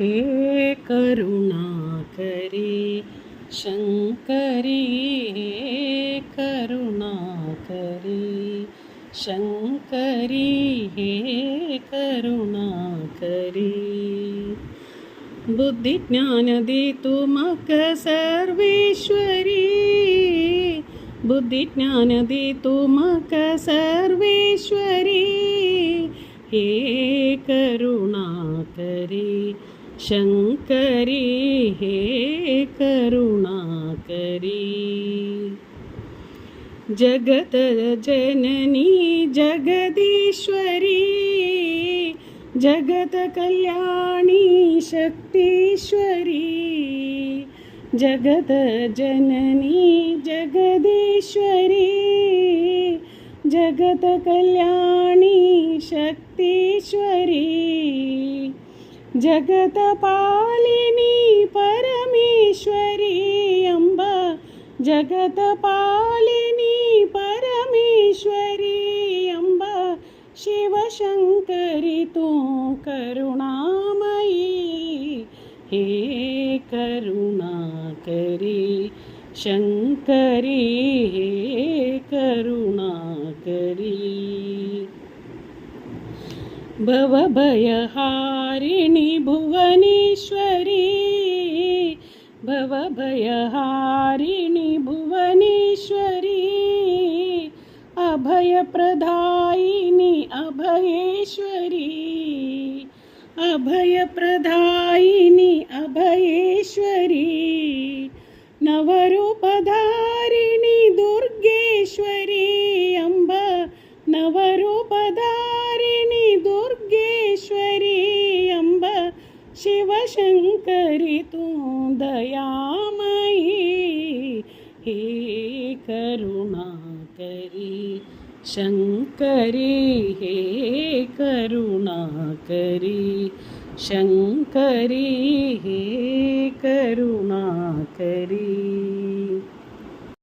हे करुणाकरी शंकरी, हे करुणाकरी शंकरी, हे करुणाकरी। बुद्धि ज्ञान दी तुमक सर्वेश्वरी, बुद्धि ज्ञान दी तुमक सर्वेश्वरी, हे करुणाकरी शंकरी, हे करुणाकरी। जगत जननी जगदीश्वरी, जगत कल्याणी शक्तीश्वरी, जगत जननी जगदीश्वरी, जगत कल्याणी शक्तीश्वरी, जगत पालिनी परमेश्वरी अम्बा, जगत पालिनी परमेश्वरी अम्बा, शिव शंकरी तू करुणामयी, हे करुणाकरी शंकरी, हे करुणाकरी। भवभयहारिणी भुवनेश्वरी, भवभयहारिणी भुवनेश्वरी, अभयप्रदायिनी अभयेश्वरी, अभयप्रदायिनी अभयेश्वरी, नवरूपधारिणी दुर्गेश्वरी अम्बा, नवरूपधारिणी दुर्गेश्वरी अम्बा, शिवशंकरी तू दयामयी, हे करुणाकरी शंकरी, हे करुणाकरी शंकरी, हे करुणाकरी।